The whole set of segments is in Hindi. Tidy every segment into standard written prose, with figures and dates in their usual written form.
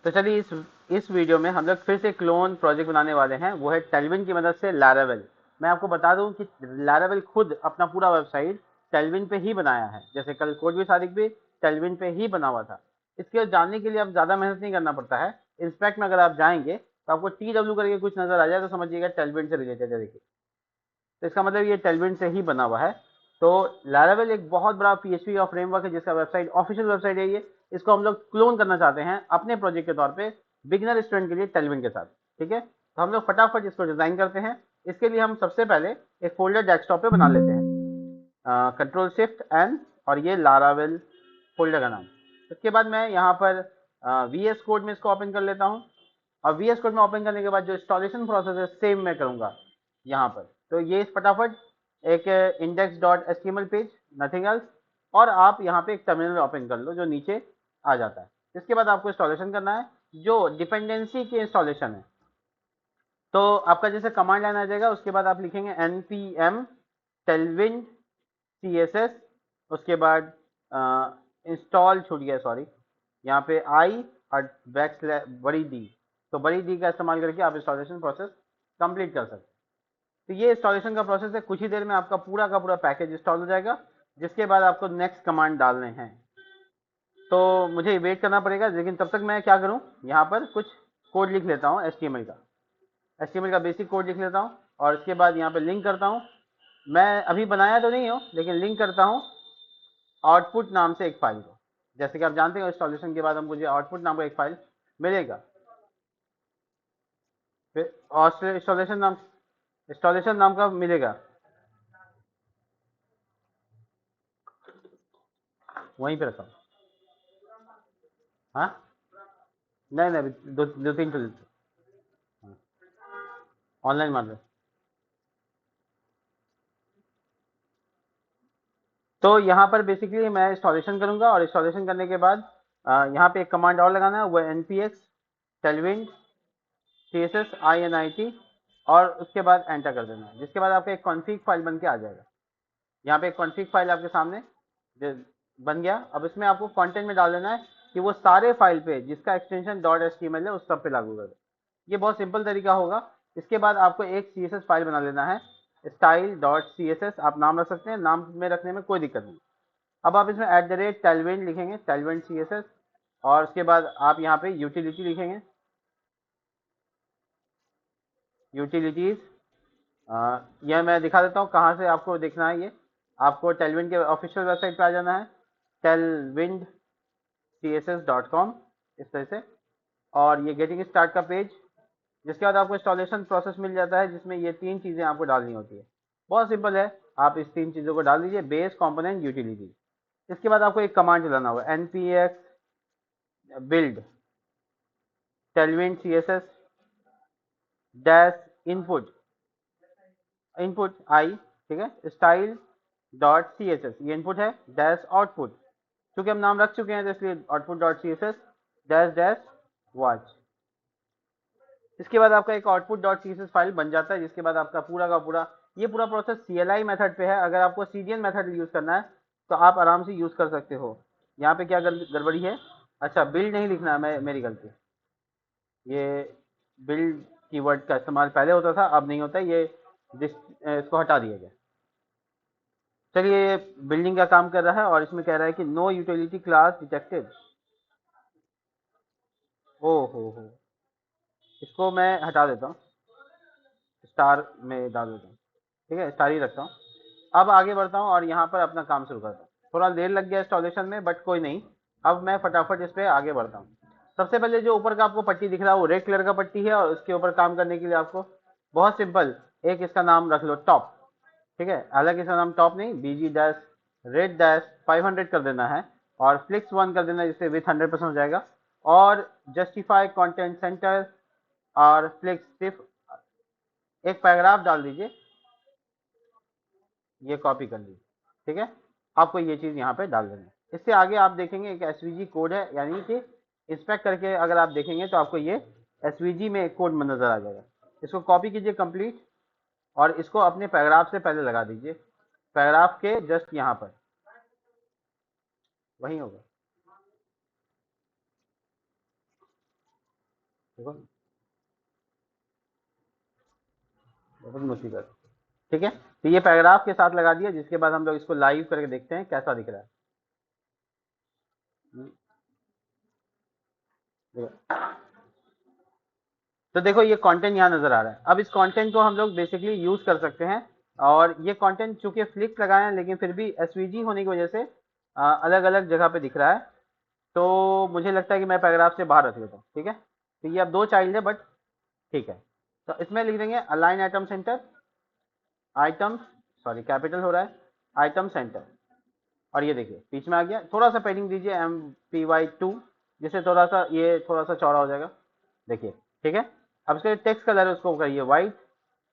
तो चलिए इस वीडियो में हम लोग फिर से क्लोन प्रोजेक्ट बनाने वाले हैं, वो है टेलविन की मदद से लारावेल। मैं आपको बता दूं कि लारावेल खुद अपना पूरा वेबसाइट टेलविन पे ही बनाया है, जैसे कल कोड भी सादिक भी टेलविन पे ही बना हुआ था। इसके जानने के लिए अब ज़्यादा मेहनत नहीं करना पड़ता है। इंस्पेक्ट में अगर आप जाएंगे तो आपको TW करके कुछ नजर आ जाए तो समझिएगा टेलविन से रिलेटेड है। देखिए, तो इसका मतलब ये टेलविन से ही बना हुआ है। तो लारावेल एक बहुत बड़ा PHP का फ्रेमवर्क है जिसका वेबसाइट ऑफिशियल वेबसाइट है ये। इसको हम लोग क्लोन करना चाहते हैं अपने प्रोजेक्ट के तौर पे बिगिनर स्टूडेंट के लिए टेलविन के साथ। ठीक है, तो हम लोग फटाफट इसको डिजाइन करते हैं। इसके लिए हम सबसे पहले एक फोल्डर डेस्कटॉप पे बना लेते हैं, Ctrl+Shift+N, और ये लारावेल फोल्डर का नाम। इसके बाद मैं यहाँ पर VS कोड में इसको ओपन कर लेता हूँ, और VS कोड में ओपन करने के बाद जो इंस्टॉलेशन प्रोसेस है सेम मैं करूँगा यहाँ पर। तो ये फटाफट एक index.html पेज, नथिंग एल्स, और आप यहाँ पे एक टर्मिनल ओपन कर लो जो नीचे आ जाता है। इसके बाद आपको इंस्टॉलेशन करना है, जो डिपेंडेंसी की इंस्टॉलेशन है। तो आपका जैसे कमांड लाइन आ जाएगा, उसके बाद आप लिखेंगे npm tailwind css, उसके बाद इंस्टॉल छूट गया सॉरी, यहाँ पे आई और बड़ी डी, तो बड़ी डी का इस्तेमाल करके आप इंस्टॉलेशन प्रोसेस कंप्लीट कर सकते हैं। तो ये इंस्टॉलेशन का प्रोसेस है, कुछ ही देर में आपका पूरा का पूरा पैकेज इंस्टॉल हो जाएगा, जिसके बाद आपको नेक्स्ट कमांड डालने हैं। तो मुझे वेट करना पड़ेगा, लेकिन तब तक मैं क्या करूं, यहाँ पर कुछ कोड लिख लेता हूँ HTML का बेसिक कोड लिख लेता हूँ, और इसके बाद यहाँ पे लिंक करता हूँ। मैं अभी बनाया तो नहीं हूँ, लेकिन लिंक करता हूँ आउटपुट नाम से एक फाइल को। जैसे कि आप जानते हैं इंस्टॉलेशन के बाद मुझे आउटपुट नाम का एक फाइल मिलेगा। फिर इंस्टॉलेशन नाम का मिलेगा, वहीं पे रखा हूँ। हाँ, नहीं नहीं, अभी दो दो तीन तो ऑनलाइन मान लो। तो यहाँ पर बेसिकली मैं इंस्टॉलेशन करूंगा, और इंस्टॉलेशन करने के बाद यहाँ पे एक कमांड और लगाना है, वो npx tailwind css init, और उसके बाद एंटर कर देना है, जिसके बाद आपका एक कॉन्फ़िग फाइल बन के आ जाएगा। यहाँ पे एक कॉन्फ़िग फाइल आपके सामने बन गया। अब इसमें आपको कंटेंट में डाल देना है कि वो सारे फाइल पे जिसका एक्सटेंशन .html है उस सब पे लागू कर दे। ये बहुत सिंपल तरीका होगा। इसके बाद आपको एक CSS फाइल बना लेना है, style.css, आप नाम रख सकते हैं, नाम में रखने में कोई दिक्कत नहीं। अब आप इसमें @tailwind लिखेंगे, tailwind CSS, और उसके बाद आप यहाँ पे यूटिलिटी लिखेंगे, यूटिलिटीज। यह मैं दिखा देता हूँ कहाँ से आपको देखना है। ये आपको टेलविंड के ऑफिशियल वेबसाइट पे आ जाना है, tailwindcss.com, इस तरह से, और ये गेटिंग स्टार्ट का पेज। जिसके बाद आपको इंस्टॉलेशन प्रोसेस मिल जाता है, जिसमें ये तीन चीज़ें आपको डालनी होती है। बहुत सिंपल है, आप इस तीन चीज़ों को डाल दीजिए, बेस, कंपोनेंट, यूटिलिटी। इसके बाद आपको एक कमांड चलाना होगा, npx build tailwind css dash input input I, ठीक है, style dot C S S, ये इनपुट है, डैश आउटपुट, क्योंकि हम नाम रख चुके हैं तो इसलिए output dot C S S dash dash watch. इसके बाद आपका एक output dot C S S file बन जाता है, जिसके बाद आपका पूरा का पूरा ये पूरा प्रोसेस CLI मेथड पे है। अगर आपको CDN मेथड यूज करना है तो आप आराम से यूज कर सकते हो। यहाँ पे क्या गड़बड़ी है, अच्छा बिल्ड नहीं लिखना है, मेरी गलती। ये बिल्ड कीवर्ड का इस्तेमाल पहले होता था, अब नहीं होता, ये इसको हटा दिया गया। चलिए, ये बिल्डिंग का काम कर रहा है, और इसमें कह रहा है कि नो यूटिलिटी क्लास डिटेक्टेड। ओ हो, इसको मैं हटा देता हूँ, स्टार में डाल देता हूँ। ठीक है, स्टार ही रखता हूँ। अब आगे बढ़ता हूँ और यहाँ पर अपना काम शुरू करता हूँ। थोड़ा देर लग गया इंस्टॉलेशन में, बट कोई नहीं। अब मैं फटाफट इस पर आगे बढ़ता हूँ। सबसे पहले जो ऊपर का आपको पट्टी दिख रहा है वो रेड कलर का पट्टी है, और उसके ऊपर काम करने के लिए आपको बहुत सिंपल एक इसका नाम रख लो, टॉप। ठीक है, हालांकि इसका नाम टॉप नहीं, BG डैश रेड डैश 500 कर देना है, और फ्लिक्स 1 कर देना है, जिससे विथ 100% हो जाएगा। और जस्टिफाई कंटेंट सेंटर और फ्लिक्स सिर्फ एक पैराग्राफ डाल दीजिए, ये कॉपी कर लीजिए। ठीक है, आपको ये चीज़ यहाँ पे डाल देना है। इससे आगे आप देखेंगे एक SVG कोड है, यानी कि इंस्पेक्ट करके अगर आप देखेंगे तो आपको ये SVG में एक कोड नजर आ जाएगा। इसको कॉपी कीजिए कंप्लीट, और इसको अपने पैराग्राफ से पहले लगा दीजिए, पैराग्राफ के जस्ट यहाँ पर, वही होगा। देखो बहुत मुसीबत। ठीक है, तो ये पैराग्राफ के साथ लगा दिया, जिसके बाद हम लोग इसको लाइव करके देखते हैं कैसा दिख रहा है। देखो। तो देखो ये कंटेंट यहाँ नजर आ रहा है। अब इस कंटेंट को हम लोग बेसिकली यूज कर सकते हैं, और ये कंटेंट चूंकि फ्लिक्स लगाए हैं लेकिन फिर भी एसवीजी होने की वजह से अलग अलग जगह पे दिख रहा है। तो मुझे लगता है कि मैं पैराग्राफ से बाहर रख लेता हूँ। ठीक है, तो ये अब 2 चाइल्ड है, बट ठीक है। तो इसमें लिख देंगे align item centre, item, sorry capital हो रहा है, आइटम सेंटर। और ये देखिए बीच में आ गया, थोड़ा सा पेडिंग दीजिए MPY2, जिससे थोड़ा सा ये थोड़ा सा चौड़ा हो जाएगा। देखिए ठीक है। अब इसका टेक्स्ट कलर है उसको करिए व्हाइट,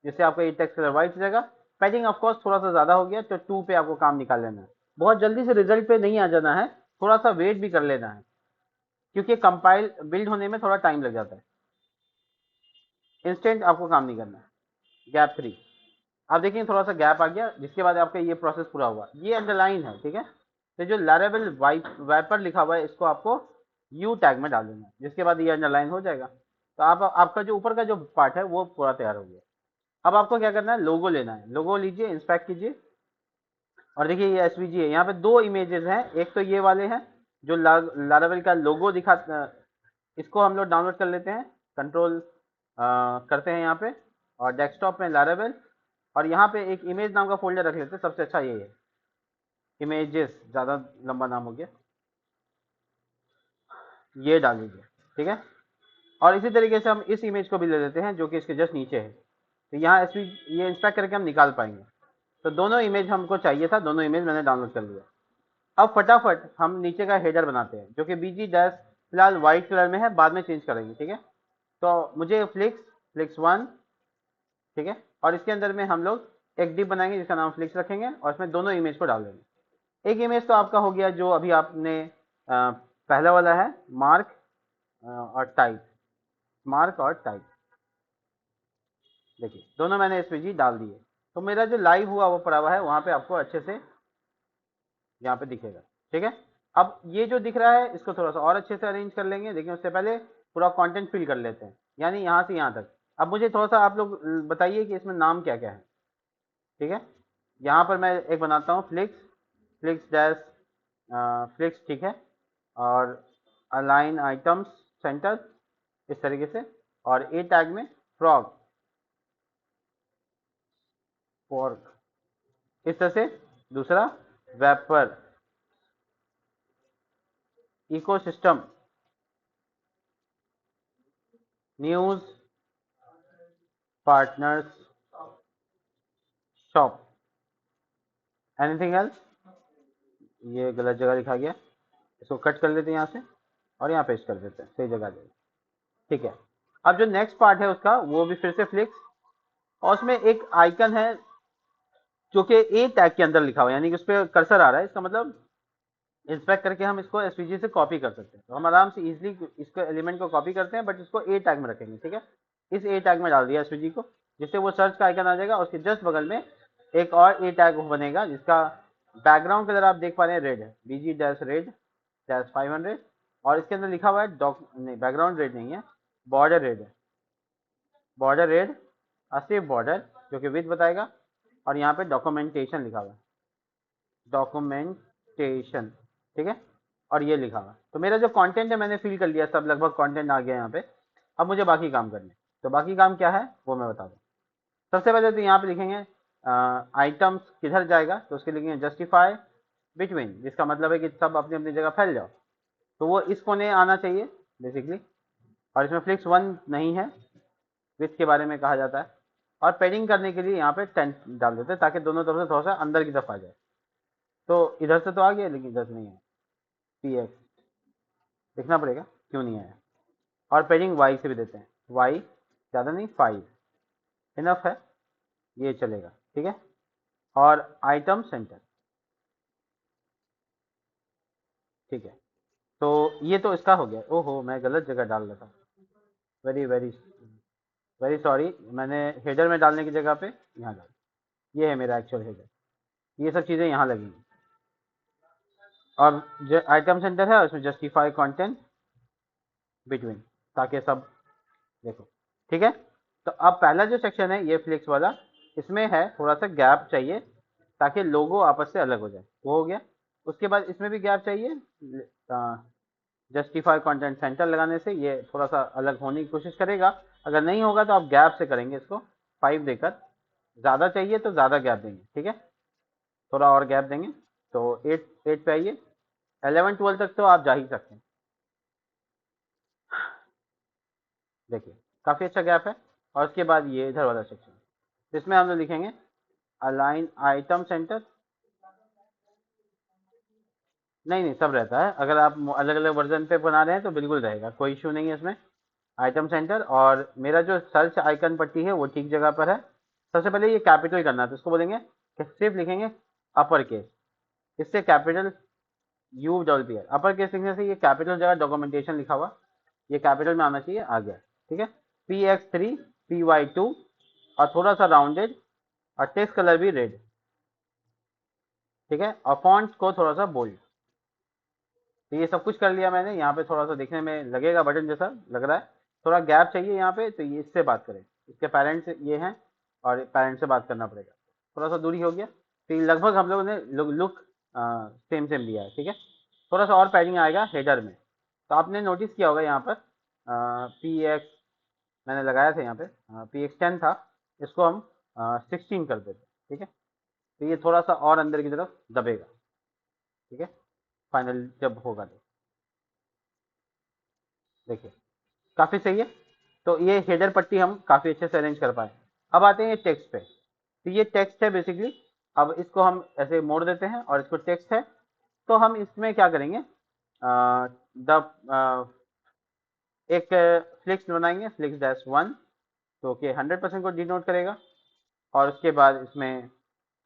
जिससे आपका ये टेक्स्ट कलर व्हाइट हो जाएगा। पेडिंग ऑफ कोर्स थोड़ा सा ज्यादा हो गया, तो 2 पे आपको काम निकाल लेना है। बहुत जल्दी से रिजल्ट पे नहीं आ जाना है, थोड़ा सा वेट भी कर लेना है, क्योंकि कंपाइल बिल्ड होने में थोड़ा टाइम लग जाता है। इंस्टेंट आपको काम नहीं करना है। गैप 3, आप देखिए थोड़ा सा गैप आ गया, जिसके बाद आपका ये प्रोसेस पूरा हुआ। ये अंडरलाइन है। ठीक है, तो जो लैरेबल वाइपर लिखा हुआ है इसको आपको यू टैग में डाल देना है, जिसके बाद ये अंडरलाइन हो जाएगा। तो आप आपका जो ऊपर का जो पार्ट है वो पूरा तैयार हो गया। अब आपको क्या करना है, लोगो लेना है। लोगो लीजिए, इंस्पेक्ट कीजिए, और देखिए ये एसवीजी है। यहाँ पे 2 इमेजेस हैं, एक तो ये वाले हैं जो लारावेल का लोगो दिखा, इसको हम लोग डाउनलोड कर लेते हैं, कंट्रोल करते हैं यहाँ पे, और डेस्कटॉप में लारावेल, और यहाँ पे एक इमेज नाम का फोल्डर रख लेते हैं। सबसे अच्छा ये है इमेजेस, ज़्यादा लंबा नाम हो गया, ये डाल दीजिए। ठीक है, और इसी तरीके से हम इस इमेज को भी ले लेते हैं जो कि इसके जस्ट नीचे है। तो यहाँ ये इंस्पेक्ट करके हम निकाल पाएंगे। तो दोनों इमेज हमको चाहिए था, दोनों इमेज मैंने डाउनलोड कर लिया। अब फटाफट हम नीचे का हेडर बनाते हैं, जो कि बीजी डैश फिलहाल व्हाइट कलर में है, बाद में चेंज करेंगे। ठीक है, तो मुझे फ्लिक्स 1, ठीक है, और इसके अंदर में हम लोग एक डिप बनाएंगे जिसका नाम फ्लिक्स रखेंगे, और इसमें दोनों इमेज को डाल देंगे। एक इमेज तो आपका हो गया जो अभी आपने पहला वाला है, मार्क और टाइप, मार्क और टाइप। देखिए दोनों मैंने एसवीजी डाल दिए, तो मेरा जो लाइव हुआ वो पड़ा हुआ है वहां पे, आपको अच्छे से यहाँ पे दिखेगा। ठीक है, अब ये जो दिख रहा है इसको थोड़ा सा और अच्छे से अरेंज कर लेंगे, लेकिन उससे पहले पूरा कंटेंट फिल कर लेते हैं, यानी यहाँ से यहाँ तक। अब मुझे थोड़ा सा आप लोग बताइए कि इसमें नाम क्या क्या है। ठीक है, यहाँ पर मैं एक बनाता हूँ फ्लिक्स, फ्लिक्स डैश फ्लिक्स, ठीक है, और अलाइन आइटम्स सेंटर, इस तरीके से, और ए टैग में फ्रॉग, फॉर्क, इस तरह से। दूसरा vapour, ecosystem, news, partners, shop, anything else. ये गलत जगह लिखा गया, इसको कट कर लेते हैं यहाँ से, और यहाँ पेस्ट कर देते हैं, सही जगह जाएगा। ठीक है, अब जो नेक्स्ट पार्ट है उसका, वो भी फिर से फ्लिक्स, और उसमें एक आइकन है जो कि ए टैग के अंदर लिखा हुआ है, यानी कि उस पर कर्सर आ रहा है। इसका मतलब इंस्पेक्ट करके हम इसको एसवीजी से कॉपी कर सकते हैं। तो हम आराम से इजीली इसको एलिमेंट को कॉपी करते हैं, बट इसको ए टैग में रखेंगे। ठीक है, इस ए टैग में डाल दिया एसवीजी को, जिससे वो सर्च का आइकन आ जाएगा। उसके जस्ट बगल में एक और ए टैग बनेगा, जिसका बैकग्राउंड कलर आप देख पा रहे हैं रेड है, बीजी डैश रेड डैश 500, और इसके अंदर लिखा हुआ है नहीं, बैकग्राउंड रेड नहीं है, बॉर्डर रेड है, बॉर्डर रेड, सिर्फ बॉर्डर, जो कि विद बताएगा। और यहाँ पे डॉक्यूमेंटेशन लिखा हुआ है, डॉक्यूमेंटेशन। ठीक है, और ये लिखा हुआ। तो मेरा जो कंटेंट है मैंने फिल कर लिया, सब लगभग कंटेंट आ गया यहाँ पे। अब मुझे बाकी काम करने, तो बाकी काम क्या है वो मैं बता दूँ। सबसे पहले तो यहाँ पे लिखेंगे आइटम्स किधर जाएगा, तो उसके लिखेंगे जस्टिफाई बिटवीन, जिसका मतलब है कि सब अपनी अपनी जगह फैल जाओ। तो वो इस कोने आना चाहिए बेसिकली, और इसमें फ्लिक्स 1 नहीं है, विथ के बारे में कहा जाता है। और पेडिंग करने के लिए यहाँ पे 10 डाल देते हैं, ताकि दोनों तरफ से थोड़ा सा अंदर की तरफ आ जाए। तो इधर से तो आ गया, लेकिन इधर से नहीं है, PX लिखना पड़ेगा, क्यों नहीं आया। और पेडिंग Y से भी देते हैं, Y ज़्यादा नहीं, 5 इनफ है, ये चलेगा। ठीक है, और आइटम सेंटर। ठीक है, तो ये तो इसका हो गया। ओहो, मैं गलत जगह डाल रहा था, वेरी वेरी वेरी सॉरी। मैंने हेडर में डालने की जगह पे यहाँ डाल, ये है मेरा एक्चुअल हेडर। ये सब चीज़ें यहाँ लगेंगी, और जो आइटम सेंटर है उसमें जस्टिफाई कंटेंट बिटवीन, ताकि सब देखो, ठीक है। तो अब पहला जो सेक्शन है ये फ्लिक्स वाला, इसमें है थोड़ा सा गैप चाहिए ताकि लोगो आपस से अलग हो जाए, वो हो गया। उसके बाद इसमें भी गैप चाहिए, जस्टिफाई कंटेंट सेंटर लगाने से ये थोड़ा सा अलग होने की कोशिश करेगा। अगर नहीं होगा तो आप गैप से करेंगे इसको 5 देकर, ज़्यादा चाहिए तो ज़्यादा गैप देंगे, ठीक है, थोड़ा और गैप देंगे। तो 8 पे आइए, 11-12 तक तो आप जा ही सकते हैं। देखिए काफ़ी अच्छा गैप है। और उसके बाद ये इधर वाला सेक्शन, इसमें हम लोग लिखेंगे अलाइन आइटम सेंटर। नहीं नहीं, सब रहता है, अगर आप अलग अलग वर्जन पे बना रहे हैं तो बिल्कुल रहेगा, कोई इशू नहीं है इसमें। आइटम सेंटर, और मेरा जो सर्च आइकन पट्टी है वो ठीक जगह पर है। सबसे पहले ये कैपिटल करना है, तो इसको बोलेंगे कि सिर्फ लिखेंगे अपर केस, इससे capital U double P R, upper case लिखने से ये कैपिटल जगह डॉक्यूमेंटेशन लिखा हुआ, ये कैपिटल में आना चाहिए, आ गया, ठीक है। PX3 PY2, और थोड़ा सा राउंडेड, और टेक्स्ट कलर भी रेड, ठीक है, और फॉन्ट को थोड़ा सा बोल्ड। तो ये सब कुछ कर लिया मैंने। यहाँ पे थोड़ा सा देखने में लगेगा बटन जैसा लग रहा है, थोड़ा गैप चाहिए यहाँ पे, तो ये इससे बात करें, इसके पेरेंट्स ये हैं और पेरेंट्स से बात करना पड़ेगा, थोड़ा सा दूरी हो गया। तो ये लगभग हम लोगों ने लुक सेम सेम लिया है, ठीक है। थोड़ा सा और पैडिंग आएगा हेडर में, तो आपने नोटिस किया होगा यहाँ पर PX मैंने लगाया था, यहाँ पे PX10 था, इसको हम 16 कर देते, ठीक है। तो ये थोड़ा सा और अंदर की तरफ दबेगा, ठीक है, फाइनल जब होगा तो देखिए काफ़ी सही है। तो ये हेडर पट्टी हम काफ़ी अच्छे से अरेंज कर पाए। अब आते हैं टेक्स्ट पे, तो ये टेक्स्ट है बेसिकली। अब इसको हम ऐसे मोड़ देते हैं और इसको टेक्स्ट है, तो हम इसमें क्या करेंगे, द एक फ्लिक्स बनाएंगे, फ्लिक्स-1, तो कि 100% को डिनोट करेगा। और उसके बाद इसमें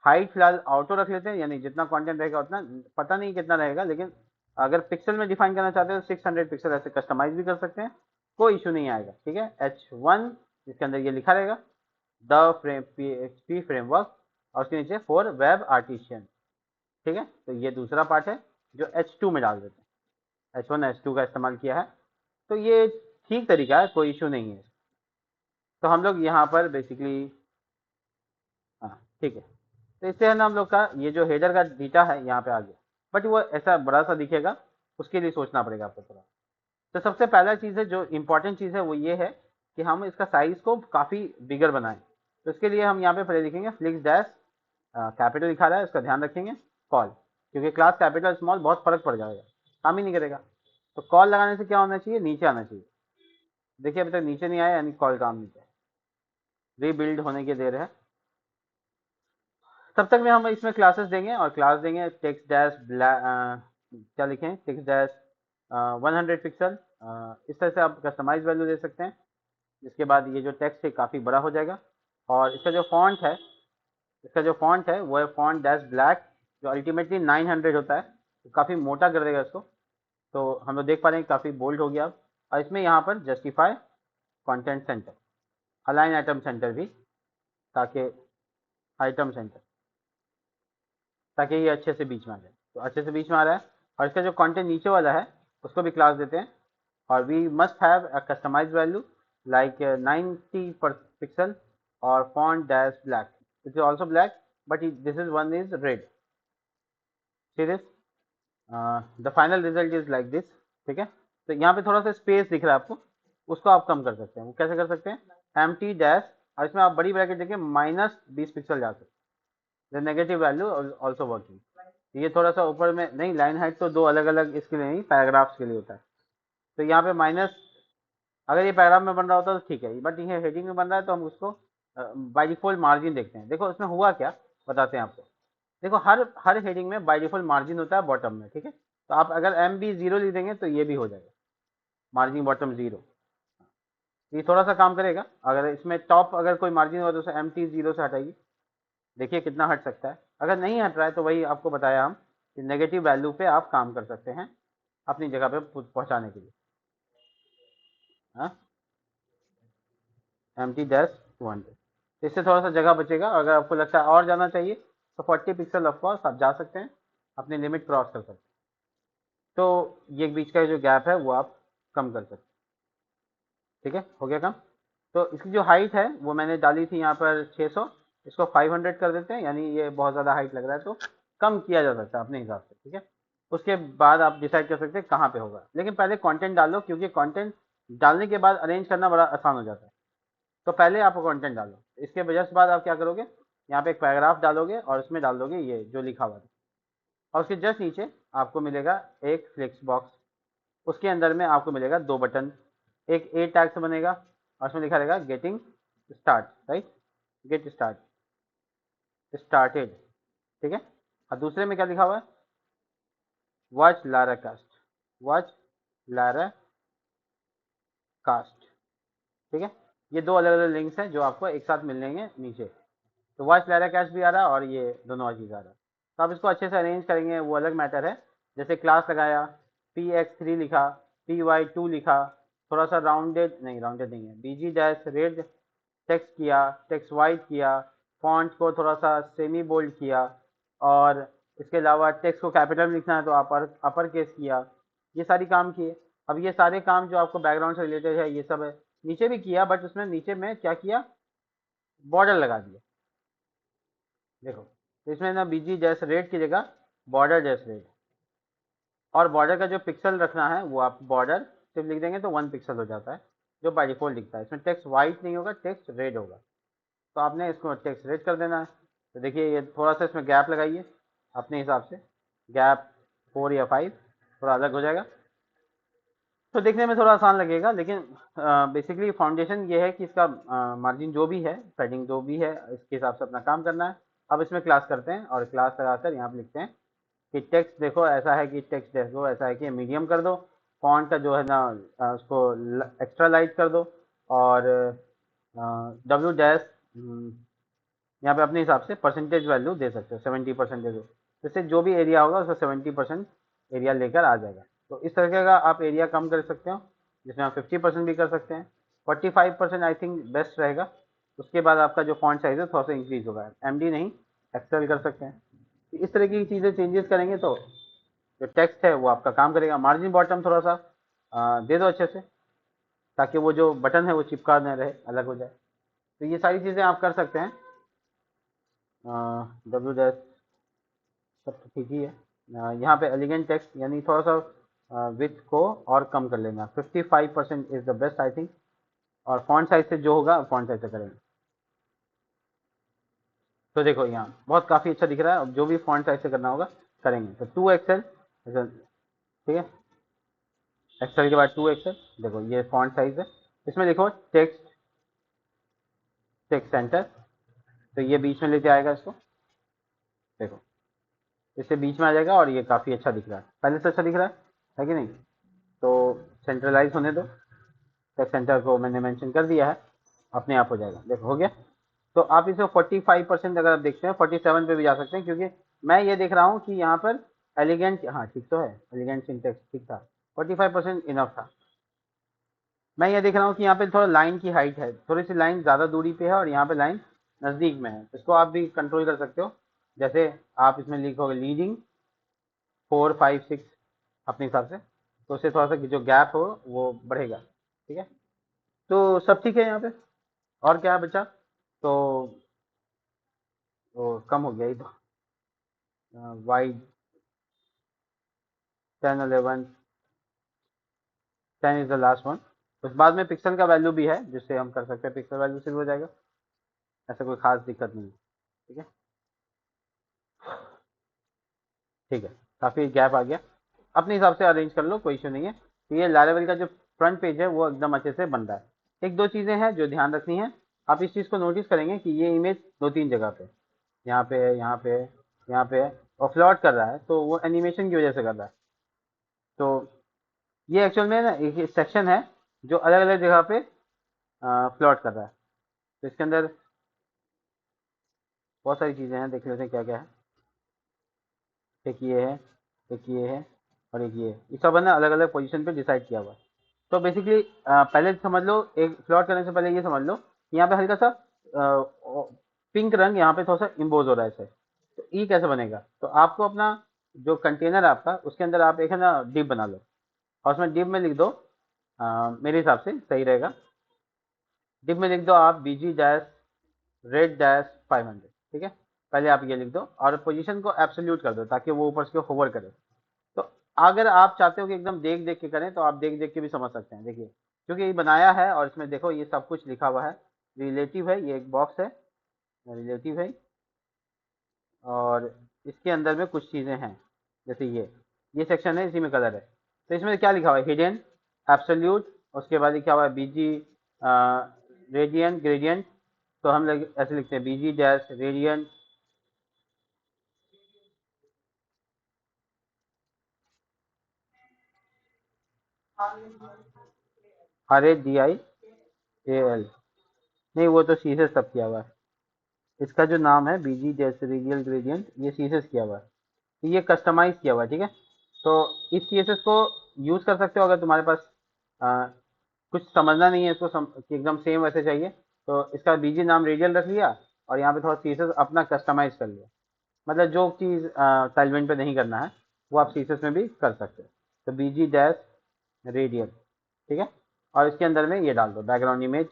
हाइट फिलहाल ऑटो रख लेते हैं, यानी जितना कंटेंट रहेगा उतना, पता नहीं कितना रहेगा, लेकिन अगर पिक्सल में डिफाइन करना चाहते हैं तो 600 पिक्सल ऐसे कस्टमाइज भी कर सकते हैं, कोई इशू नहीं आएगा, ठीक है। H1 इसके अंदर ये लिखा रहेगा द फ्रेम PHP फ्रेमवर्क, और उसके नीचे फॉर वेब आर्टिशियन, ठीक है। तो ये दूसरा पार्ट है जो H2 में डाल देते हैं, H1 H2 का इस्तेमाल किया है, तो ये ठीक तरीका है, कोई इशू नहीं है। तो हम लोग यहाँ पर बेसिकली, हाँ ठीक है, तो इससे है ना हम लोग का ये जो हेडर का डेटा है यहाँ पे आ गया, बट वो ऐसा बड़ा सा दिखेगा, उसके लिए सोचना पड़ेगा आपको थोड़ा। तो सबसे पहला चीज़ है, जो इम्पोर्टेंट चीज़ है वो ये है कि हम इसका साइज को काफ़ी बिगर बनाएं। तो इसके लिए हम यहाँ पे पहले लिखेंगे फ्लिक्स डैश, कैपिटल लिखा रहा है इसका ध्यान रखेंगे, कॉल, क्योंकि क्लास कैपिटल स्मॉल बहुत फर्क पड़ जाएगा, काम ही नहीं करेगा। तो कॉल लगाने से क्या होना चाहिए, नीचे आना चाहिए। देखिए अभी तक नीचे नहीं आया, यानी कॉल काम नहीं है, रीबिल्ड होने की देर है। तब तक में हम इसमें क्लासेस देंगे, और क्लास देंगे टेक्स्ट डैश क्या लिखें, टेक्स्ट डैश 100 पिक्सल, इस तरह से आप कस्टमाइज वैल्यू दे सकते हैं। इसके बाद ये जो टेक्स्ट है काफ़ी बड़ा हो जाएगा, और इसका जो फॉन्ट है वो है फॉन्ट डैश ब्लैक, जो अल्टीमेटली 900 होता है, तो काफ़ी मोटा कर देगा इसको। तो हम लोग देख पा रहे हैं काफ़ी बोल्ड हो गया अब। और इसमें यहाँ पर justify content centre, align item centre भी, ताकि आइटम सेंटर, ताकि ये अच्छे से बीच में आ जाए। तो अच्छे से बीच में आ रहा है, और इसका जो कंटेंट नीचे वाला है उसको भी क्लास देते हैं। और we must have a customise value like 90 पर पिक्सल, और font dash black, it is also black, but this is one is red, see this, the final result is like this, ठीक है। तो यहाँ पे थोड़ा सा स्पेस दिख रहा है आपको, उसको आप कम कर सकते हैं। वो कैसे कर सकते हैं, एम टी डैश, और इसमें आप बड़ी ब्रैकेट देखिए -20 पिक्सल जा सकते हैं, the negative value also working. ये थोड़ा सा ऊपर में नहीं, लाइन हाइट तो दो अलग अलग इसके लिए नहीं, पैराग्राफ्स के लिए होता है। तो यहाँ पे माइनस, अगर ये पैराग्राफ में बन रहा होता तो ठीक है, बट ये हेडिंग में बन रहा है तो हम उसको बाय डिफॉल्ट मार्जिन देखते हैं। देखो इसमें हुआ क्या, बताते हैं आपको। देखो हर हर हेडिंग में बाय डिफॉल्ट मार्जिन होता है बॉटम में, ठीक है। तो आप अगर MB0 लिख देंगे तो ये भी हो जाएगा, मार्जिन बॉटम 0। ये थोड़ा सा काम करेगा, अगर इसमें टॉप अगर कोई मार्जिन हो तो उसे MT0 से हटाइए, देखिए कितना हट सकता है। अगर नहीं हट रहा है तो वही आपको बताया हम कि नेगेटिव वैल्यू पे आप काम कर सकते हैं अपनी जगह पे पहुंचाने के लिए। हाँ, MT-200, इससे थोड़ा सा जगह बचेगा। अगर आपको लगता है और जाना चाहिए तो 40 पिक्सल ऑफकोर्स आप जा सकते हैं, अपनी लिमिट क्रॉस कर सकते हैं। तो ये बीच का जो गैप है वो आप कम कर सकते हैं, ठीक है, हो गया काम। तो इसकी जो हाइट है वो मैंने डाली थी यहाँ पर 600, इसको 500 कर देते हैं, यानी ये बहुत ज़्यादा हाइट लग रहा है तो कम किया जा सकता है अपने हिसाब से, ठीक है। उसके बाद आप डिसाइड कर सकते हैं कहाँ पे होगा, लेकिन पहले कंटेंट डालो, क्योंकि कंटेंट डालने के बाद अरेंज करना बड़ा आसान हो जाता है। तो पहले आप कंटेंट डालो, इसके जस्ट बाद आप क्या करोगे, यहाँ पे एक पैराग्राफ डालोगे और उसमें डाल दोगे ये जो लिखा हुआ है, और उसके जस्ट नीचे आपको मिलेगा एक फ्लेक्स बॉक्स, उसके अंदर में आपको मिलेगा 2 बटन, एक ए टैग से बनेगा और उसमें लिखा रहेगा getting start, right, get start, started, ठीक है। और दूसरे में क्या लिखा हुआ है, watch Laracast, watch Laracast, ठीक है। ये 2 अलग अलग लिंक्स हैं जो आपको एक साथ मिल जाएंगे नीचे। तो वॉच लारा कास्ट भी आ रहा है और ये दोनों चीज़ आ रहा है। तो आप इसको अच्छे से अरेंज करेंगे वो अलग मैटर है। जैसे क्लास लगाया, px3 लिखा, py2 लिखा, थोड़ा सा राउंडेड नहीं है, bg डैश रेड टेक्स्ट किया, टेक्स्ट वाइट किया, फॉन्ट को थोड़ा सा सेमी बोल्ड किया, और इसके अलावा टेक्स्ट को कैपिटल में लिखना है तो अपर केस किया, ये सारी काम किए। अब ये सारे काम जो आपको बैकग्राउंड से रिलेटेड है ये सब है, नीचे भी किया, बट उसमें नीचे में क्या किया, बॉर्डर लगा दिया, देखो। तो इसमें ना बीजी जैस रेड की जगह बॉर्डर जैस रेड, और बॉर्डर का जो पिक्सल रखना है वो आप बॉर्डर सिर्फ लिख देंगे तो 1 पिक्सल हो जाता है, जो बाय डिफॉल्ट दिखता है। इसमें टेक्स्ट वाइट नहीं होगा, टेक्स्ट रेड होगा, तो आपने इसको टेक्स्ट रेड कर देना है। तो देखिए ये थोड़ा सा इसमें गैप लगाइए अपने हिसाब से, गैप 4 या 5, थोड़ा अलग हो जाएगा तो देखने में थोड़ा आसान लगेगा, लेकिन बेसिकली फाउंडेशन ये है कि इसका मार्जिन जो भी है, पैडिंग जो भी है, इसके हिसाब से अपना काम करना है। अब इसमें क्लास करते हैं और क्लास लगाकर यहाँ पे लिखते हैं कि टेक्स्ट देखो ऐसा है, कि टेक्स्ट देखो ऐसा है कि मीडियम कर दो, फॉन्ट का जो है ना उसको एक्स्ट्रा लाइट कर दो, और डब्ल्यू डैश यहाँ पे अपने हिसाब से परसेंटेज वैल्यू दे सकते हो, 70% दो, जैसे जो भी एरिया होगा उसका 70% एरिया लेकर आ जाएगा। तो इस तरीके का आप एरिया कम कर सकते हो, जिसमें आप 50% भी कर सकते हैं, 45% आई थिंक बेस्ट रहेगा। उसके बाद आपका जो फॉन्ट साइज है थोड़ा सा इंक्रीज होगा, एमडी नहीं एक्सेल कर सकते हैं। तो इस तरह की चीज़ें चेंजेस करेंगे तो जो टेक्स्ट है वो आपका काम करेगा। मार्जिन बॉटम थोड़ा सा दे दो अच्छे से, ताकि वो जो बटन है वो चिपका न रहे, अलग हो जाए। तो ये सारी चीज़ें आप कर सकते हैं। डब्ल्यू डैश सब तो ठीक ही है। यहाँ पे एलिगेंट टेक्स्ट यानी थोड़ा सा विथ को और कम कर लेना, 55% is the best I think, और फॉन्ट साइज से जो होगा फॉन्ट साइज से करेंगे। तो देखो यहाँ बहुत काफ़ी अच्छा दिख रहा है, अब जो भी फॉन्ट साइज से करना होगा करेंगे। तो 2 XL, ठीक है, एक्सेल के बाद 2 XL, देखो ये फॉन्ट साइज है, इसमें देखो टेक्स्ट, टेक्स्ट सेंटर, तो ये बीच में लेके आएगा इसको, देखो इससे बीच में आ जाएगा और ये काफ़ी अच्छा दिख रहा है, पहले से अच्छा दिख रहा है कि नहीं। तो सेंट्रलाइज होने दो, टेक्स्ट सेंटर को मैंने मेंशन कर दिया है, अपने आप हो जाएगा, देखो हो गया। तो आप इसे 45% अगर आप देखते हैं 47 पे भी जा सकते हैं, क्योंकि मैं ये देख रहा हूँ कि यहाँ पर एलिगेंट, हाँ ठीक तो है, एलिगेंट सिंटेक्स ठीक था, 45% इनफ था। मैं ये देख रहा हूँ कि यहाँ पे थोड़ा लाइन की हाइट है, थोड़ी सी लाइन ज़्यादा दूरी पे है और यहाँ पे लाइन नज़दीक में है, इसको आप भी कंट्रोल कर सकते हो। जैसे आप इसमें लिखोगे लीडिंग 4, 5, 6 अपने हिसाब से, तो उससे थोड़ा सा जो गैप हो वो बढ़ेगा, ठीक है। तो सब ठीक है यहाँ पे, और क्या बचा, तो वो कम हो गया ही तो, wide 10, 11, 10 is the last one. उस बाद में पिक्सल का वैल्यू भी है जिससे हम कर सकते हैं, पिक्सल वैल्यू से भी हो जाएगा, ऐसा कोई खास दिक्कत नहीं है, ठीक है। ठीक है, काफ़ी गैप आ गया, अपने हिसाब से अरेंज कर लो, कोई इशू नहीं है। तो ये लारेवल का जो फ्रंट पेज है वो एकदम अच्छे से बन रहा है। एक दो चीज़ें हैं जो ध्यान रखनी है, आप इस चीज़ को नोटिस करेंगे कि ये इमेज 2-3 जगह पे, यहाँ पे है, यहाँ पे है, यहाँ पे है, और फ्लॉट कर रहा है, तो वो एनिमेशन की वजह से कर रहा है। तो ये एक्चुअल में ना एक सेक्शन है जो अलग अलग जगह पे फ्लॉट कर रहा है। तो इसके अंदर बहुत सारी चीज़ें हैं, देख लेते हैं क्या क्या है। एक ये है, एक ये है, और एक ये है, ये सब है ना अलग अलग पोजीशन पे डिसाइड किया हुआ है। तो बेसिकली पहले समझ लो, एक प्लॉट करने से पहले ये समझ लो कि यहाँ पे हल्का सा पिंक रंग यहाँ पे थोड़ा सा इम्पोज हो रहा है इसे, तो ई कैसे बनेगा, तो आपको अपना जो कंटेनर है आपका उसके अंदर आप एक है ना डिप बना लो, और उसमें डिप में लिख दो, मेरे हिसाब से सही रहेगा, डिफ में लिख दो आप बीजी डैश रेड डैश 500, ठीक है। पहले आप ये लिख दो और पोजीशन को एब्सोल्यूट कर दो ताकि वो ऊपर से होवर करे। तो अगर आप चाहते हो कि एकदम देख देख के करें तो आप देख देख के भी समझ सकते हैं। देखिए क्योंकि ये बनाया है और इसमें देखो ये सब कुछ लिखा हुआ है। रिलेटिव है, ये एक बॉक्स है, रिलेटिव है, और इसके अंदर में कुछ चीज़ें हैं जैसे ये सेक्शन है, इसी में कलर है। तो इसमें क्या लिखा हुआ है, हिडन, एब्सोल्यूट, उसके बाद लिखा हुआ है बीजी रेडियन ग्रेडियंट। तो हम लोग ऐसे लिखते हैं बीजी डैश रेडियन RADIAL। नहीं वो तो सी से सब किया हुआ है। इसका जो नाम है बीजी डैश रेडियल ग्रेडियंट, ये सी से किया हुआ है। तो ये कस्टमाइज किया हुआ है, ठीक है। तो इस CSS को यूज़ कर सकते हो अगर तुम्हारे पास आ, कुछ समझना नहीं है इसको कि एकदम सेम वैसे चाहिए। तो इसका बीजी नाम रेडियल रख लिया और यहाँ पे थोड़ा CSS अपना कस्टमाइज कर लिया। मतलब जो चीज़ टाइलविंड पे नहीं करना है वो आप CSS में भी कर सकते हो। तो बीजी डैश रेडियल, ठीक है। और इसके अंदर में ये डाल दो बैकग्राउंड इमेज,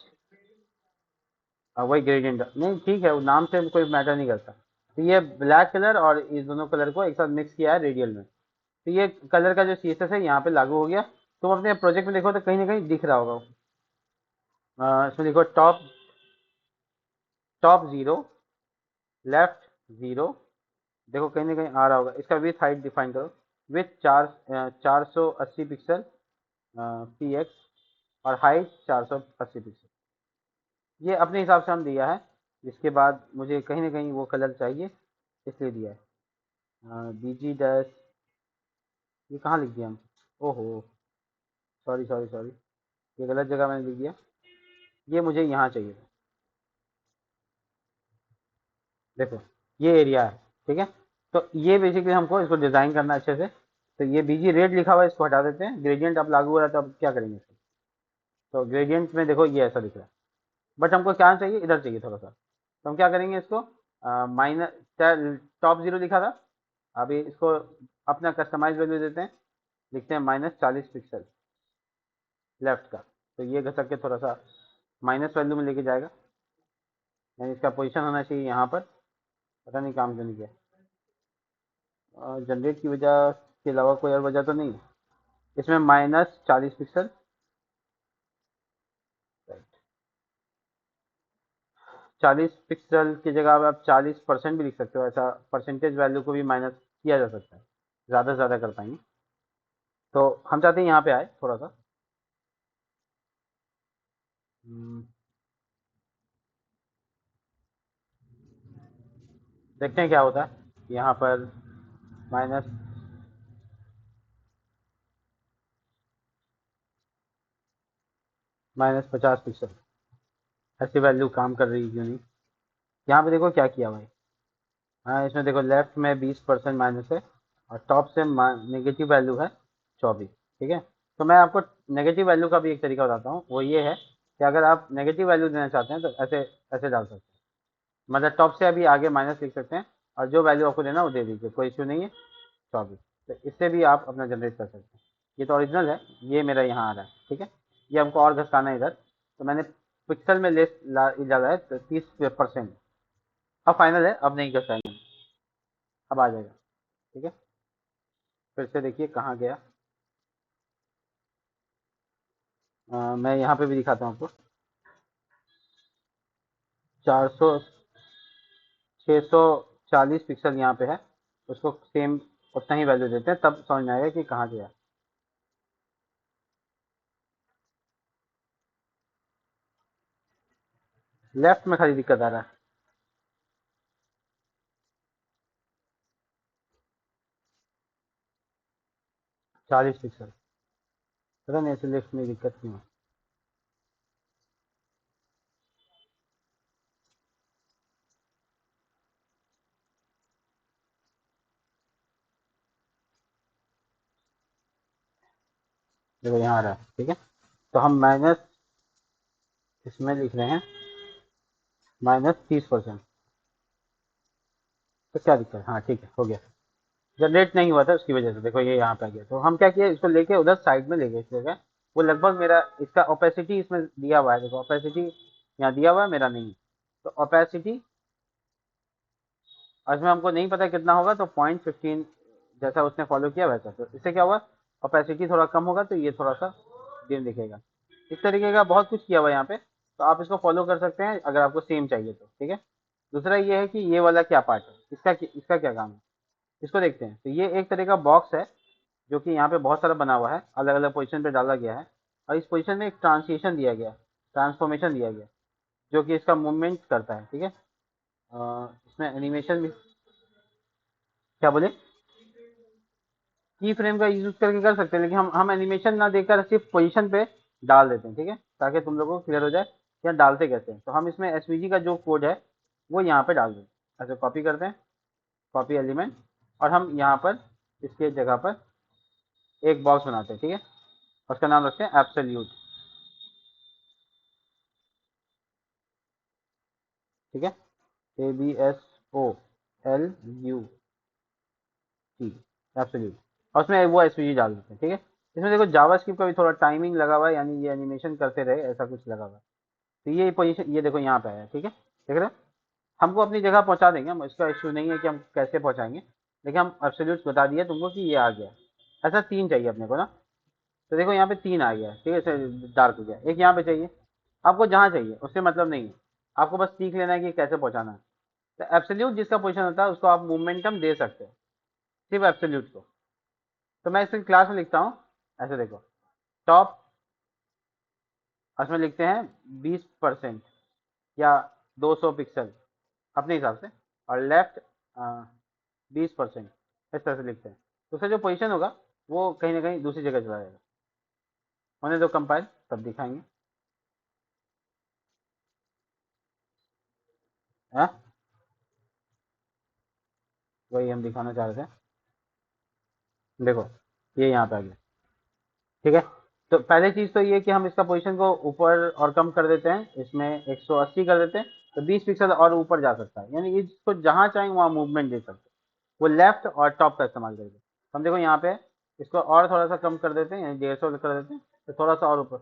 वही ग्रेडियंट नहीं, ठीक है, वो नाम से कोई मैटर नहीं करता। तो ये ब्लैक कलर और इस दोनों कलर को एक साथ मिक्स किया है रेडियल में। तो ये कलर का जो CSS है यहाँ पे लागू हो गया। तुम अपने प्रोजेक्ट में देखो तो कहीं ना कहीं दिख रहा होगा। इसमें देखो टॉप टॉप 0, लेफ्ट 0, देखो कहीं ना कहीं आ रहा होगा। इसका विथ हाइट डिफाइन करो, विथ 480 पिक्सल PX और हाइट 480 पिक्सल। ये अपने हिसाब से हम दिया है। इसके बाद मुझे कहीं ना कहीं वो कलर चाहिए इसलिए दिया है BG डैश, ये कहाँ लिख दिया हम, ओहो सॉरी सॉरी सॉरी, ये गलत जगह मैंने लिख दिया। ये मुझे यहाँ चाहिए, देखो ये एरिया है, ठीक है। तो ये बेसिकली हमको इसको डिज़ाइन करना अच्छे से। तो ये बीजी रेड लिखा हुआ है, इसको हटा देते हैं। ग्रेडियंट अब लागू हो रहा है तो अब क्या करेंगे इसको। तो ग्रेडियंट में देखो ये ऐसा दिख रहा है, बट हमको क्या चाहिए, इधर चाहिए थोड़ा सा। तो हम क्या करेंगे इसको, माइनस, टॉप 0 लिखा था, अभी इसको अपना कस्टमाइज वैल्यू देते हैं, लिखते हैं -40 पिक्सल लेफ्ट का। तो ये घसक के थोड़ा सा माइनस वैल्यू में लेके जाएगा, यानी इसका पोजीशन होना चाहिए यहाँ पर। पता नहीं काम क्यों नहीं किया, जनरेट की वजह के अलावा कोई और वजह तो नहीं है। इसमें -40 पिक्सल, 40 पिक्सल की जगह आप 40% भी लिख सकते हो। ऐसा परसेंटेज वैल्यू को भी माइनस किया जा सकता है, ज़्यादा से ज़्यादा कर पाएंगे। तो हम चाहते हैं यहाँ पे आए थोड़ा सा। देखते हैं क्या होता है यहाँ पर। माइनस -50 पिक्सल, ऐसी वैल्यू काम कर रही है क्यों नहीं। यहाँ पे देखो क्या किया भाई। हाँ इसमें देखो लेफ्ट में 20% माइनस है और टॉप से नेगेटिव वैल्यू है 24, ठीक है। तो मैं आपको नेगेटिव वैल्यू का भी एक तरीका बताता हूँ, वो ये है कि अगर आप नेगेटिव वैल्यू देना चाहते हैं तो ऐसे ऐसे डाल सकते हैं। मतलब टॉप से अभी आगे माइनस लिख सकते हैं और जो वैल्यू आपको देना वो दे दीजिए, कोई इशू नहीं है। 24, तो इससे भी आप अपना जनरेट कर सकते हैं। ये तो ओरिजिनल है, ये मेरा यहाँ आ रहा है, ठीक है। ये हमको और घसकाना है इधर, तो मैंने पिक्सल में लेस डाला है तो 30%। अब फाइनल है, अब नहीं घसाएंगे, अब आ जाएगा, ठीक है। फिर से देखिए कहाँ गया। मैं यहाँ पे भी दिखाता हूँ आपको। 400 640 पिक्सल यहाँ पे है, उसको सेम उतना ही वैल्यू देते हैं, तब समझ में आएगा कि कहाँ गया। लेफ्ट में खाली दिक्कत आ रहा है। 40 पिक्सल, पता नहीं ऐसे लेफ्ट में दिक्कत क्यों है। देखो यहाँ आ रहा है, ठीक है। तो हम माइनस इसमें लिख रहे हैं -30%। तो क्या दिक्कत है, हाँ ठीक है, हो गया। जनरेट नहीं हुआ था उसकी वजह से, देखो ये यहाँ पे आ गया। तो हम क्या किया, इसको लेके उधर साइड में ले गए इस जगह। वो लगभग मेरा इसका ओपेसिटी इसमें दिया हुआ है, देखो ओपेसिटी यहाँ दिया हुआ है, मेरा नहीं है। तो ओपेसिटी, और इसमें हमको नहीं पता कितना होगा, तो 0.15 जैसा उसने फॉलो किया वैसा। तो इससे क्या हुआ, ओपेसिटी थोड़ा कम होगा तो ये थोड़ा सा डिम दिखेगा। इस तरीके का बहुत कुछ किया हुआ है यहाँ पे, तो आप इसको फॉलो कर सकते हैं अगर आपको सेम चाहिए तो, ठीक है। दूसरा ये है कि ये वाला क्या पार्ट है, इसका क्या काम है, इसको देखते हैं। तो ये एक तरह का बॉक्स है जो कि यहाँ पे बहुत सारा बना हुआ है, अलग अलग पोजीशन पे डाला गया है, और इस पोजीशन में एक ट्रांसलेशन दिया गया, ट्रांसफॉर्मेशन दिया गया, जो कि इसका मूवमेंट करता है, ठीक है। इसमें एनिमेशन भी, क्या बोले, की फ्रेम का यूज करके कर सकते हैं, लेकिन हम एनिमेशन ना देकर सिर्फ पोजीशन पे डाल देते हैं, ठीक है, ताकि तुम लोगों को क्लियर हो जाए कि यहाँ डालते कैसे हैं। तो हम इसमें एसवीजी का जो कोड है वो यहाँ पे डाल देंगे। ऐसे कॉपी करते हैं, कॉपी एलिमेंट, और हम यहाँ पर इसके जगह पर एक बॉक्स बनाते हैं, ठीक है। उसका नाम रखते हैं एब्सोल्यूट, ठीक है, ABSOLUT, एब्सोल्यूट। और उसमें वो एसवीजी डाल देते हैं, ठीक है। इसमें देखो जावास्क्रिप्ट का भी थोड़ा टाइमिंग लगा हुआ है, यानी ये एनिमेशन करते रहे ऐसा कुछ लगा हुआ है। तो ये पोजीशन, ये देखो यहाँ पे है, ठीक है, देख रहे हो। हमको अपनी जगह पहुंचा देंगे हम, इसका इश्यू नहीं है कि हम कैसे पहुंचाएंगे, लेकिन हम एब्सोल्यूट बता दिया तुमको कि ये आ गया। ऐसा 3 चाहिए अपने को ना, तो देखो यहाँ पे 3 आ गया, ठीक है, ऐसे डार्क हो गया। एक यहाँ पे चाहिए, आपको जहाँ चाहिए उससे मतलब नहीं है, आपको बस सीख लेना है कि कैसे पहुंचाना है। तो एब्सोल्यूट जिसका पोजीशन होता है उसको आप मोमेंटम दे सकते हैं, सिर्फ एब्सोल्यूट को। तो मैं इसे क्लास में लिखता हूँ, ऐसे देखो, टॉप, उसमें लिखते हैं 20% या 200 पिक्सल अपने हिसाब से, और लेफ्ट 20%, इस तरह से लिखते हैं। तो उसका जो पोजीशन होगा वो कहीं ना कहीं दूसरी जगह चला जाएगा। होने दो कंपाइल, तब दिखाएंगे। है, वही हम दिखाना चाह रहे थे। देखो ये यहाँ पे आ गया, ठीक है। तो पहले चीज तो ये कि हम इसका पोजीशन को ऊपर और कम कर देते हैं, इसमें 180 कर देते हैं, तो 20 पिक्सल और ऊपर जा सकता है, यानी इसको जहां चाहें वहां मूवमेंट दे सकते हैं, वो लेफ्ट और टॉप का इस्तेमाल करके। हम देखो यहाँ पे इसको और थोड़ा सा कम कर देते हैं, यानी 150 कर देते हैं, तो थोड़ा सा और ऊपर,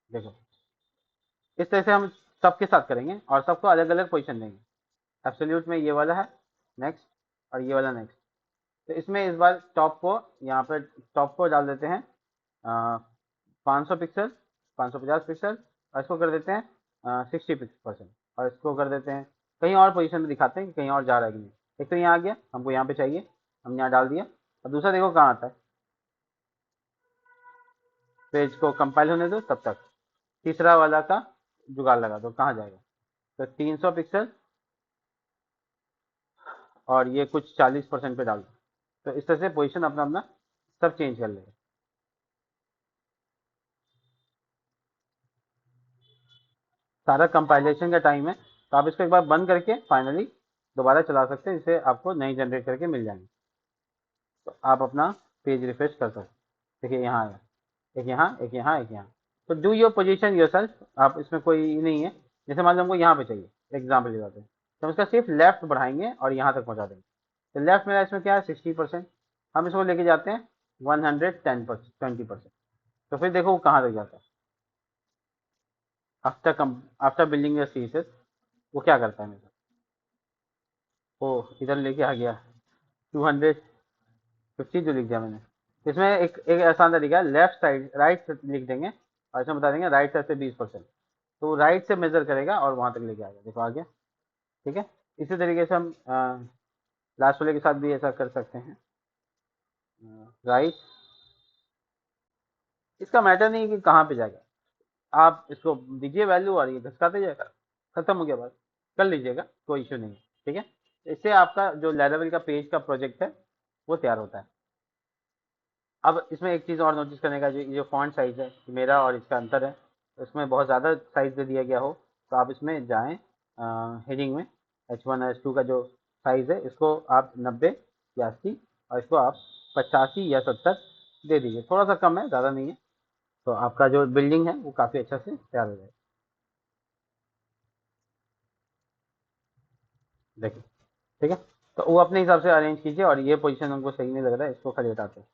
देखो इस तरह से हम सबके साथ करेंगे और सबको अलग अलग पोजीशन देंगे। एब्सोल्यूट में ये वाला है नेक्स्ट, और ये वाला नेक्स्ट। तो इसमें इस बार टॉप को, यहाँ पर टॉप को डाल देते हैं 500 पिक्सल, 550 पिक्सल, और इसको कर देते हैं 60%, और इसको कर देते हैं कहीं और पोजीशन में, दिखाते हैं कि कहीं और जा रहा है कि नहीं। एक तो यहाँ आ गया, हमको यहाँ पे चाहिए, हम यहाँ डाल दिया। और दूसरा देखो कहाँ आता है, पेज को कंपाइल होने दो तब तक, तीसरा वाला का जुगाड़ लगा दो, कहाँ जाएगा। तो 300 पिक्सल, और ये कुछ 40% पे डाल दो। तो इस तरह से पोजीशन अपना अपना सब चेंज कर लेगा। सारा कंपाइलेशन का टाइम है, तो आप इसको एक बार बंद करके फाइनली दोबारा चला सकते हैं, जिससे आपको नई जनरेट करके मिल जाएंगे। तो आप अपना पेज रिफ्रेश कर सकते हैं। देखिए यहाँ आया, एक यहाँ, एक यहाँ, एक यहाँ। तो do your position your self, आप इसमें कोई नहीं है। जैसे मान लो हमको यहाँ पे चाहिए, एग्जाम्पल के जाते हैं, तो हम इसका सिर्फ लेफ्ट बढ़ाएंगे और यहाँ तक पहुँचा देंगे। तो लेफ्ट मेरा इसमें क्या है, 60%, हम इसको लेके जाते हैं 110%, 20%। तो फिर देखो वो कहाँ तक जाता है। आफ्टर बिल्डिंग योर सीसेस, वो क्या करता है मेरा, वो इधर लेके आ गया 250 जो लिख दिया मैंने। इसमें एक आसान तरीका है, लेफ्ट साइड राइट लिख देंगे, और इसमें बता देंगे राइट साइड से 20%, तो वो राइट से मेजर करेगा और वहां तक लेके आएगा। देखो आ गया, ठीक है। इसी तरीके से हम लास्ट वाले के साथ भी ऐसा कर सकते हैं। राइट, इसका मैटर नहीं कि कहाँ पे जाएगा, आप इसको दीजिए वैल्यू और ये घसकाते जाएगा, खत्म हो गया, बस कर लीजिएगा, कोई इश्यू नहीं है, ठीक है। इससे आपका जो लेवल का पेज का प्रोजेक्ट है वो तैयार होता है। अब इसमें एक चीज़ और नोटिस करने का, जो फॉन्ट साइज़ है मेरा और इसका अंतर है, इसमें बहुत ज़्यादा साइज़ दे दिया गया हो, तो आप इसमें जाएँ हेडिंग में, H1 H2 का जो साइज़ है इसको आप 90 या 80, और इसको आप 85 या 70 दे दीजिए, थोड़ा सा कम है, ज़्यादा नहीं है। तो आपका जो बिल्डिंग है वो काफ़ी अच्छा से तैयार हो जाएगा। देखिए, ठीक है। तो वो अपने हिसाब से अरेंज कीजिए, और ये पोजीशन हमको सही नहीं लग रहा है, इसको खाली हटाते हैं,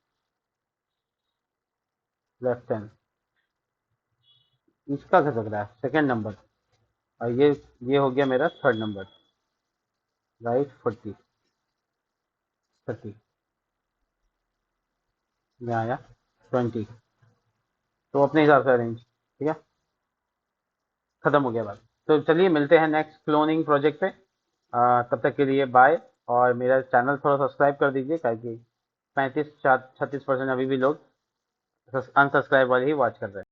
लेफ्ट हैंड। इसका खसक रहा है सेकेंड नंबर, और ये हो गया मेरा थर्ड नंबर, राइट 40 30, ये आया 20। तो अपने हिसाब से अरेंज, ठीक है, खत्म हो गया बात। तो चलिए मिलते हैं नेक्स्ट क्लोनिंग प्रोजेक्ट पे। तब तक के लिए बाय। और मेरा चैनल थोड़ा सब्सक्राइब कर दीजिए, ताकि 35-36% अभी भी लोग अनसब्सक्राइब वाले ही वॉच कर रहे हैं।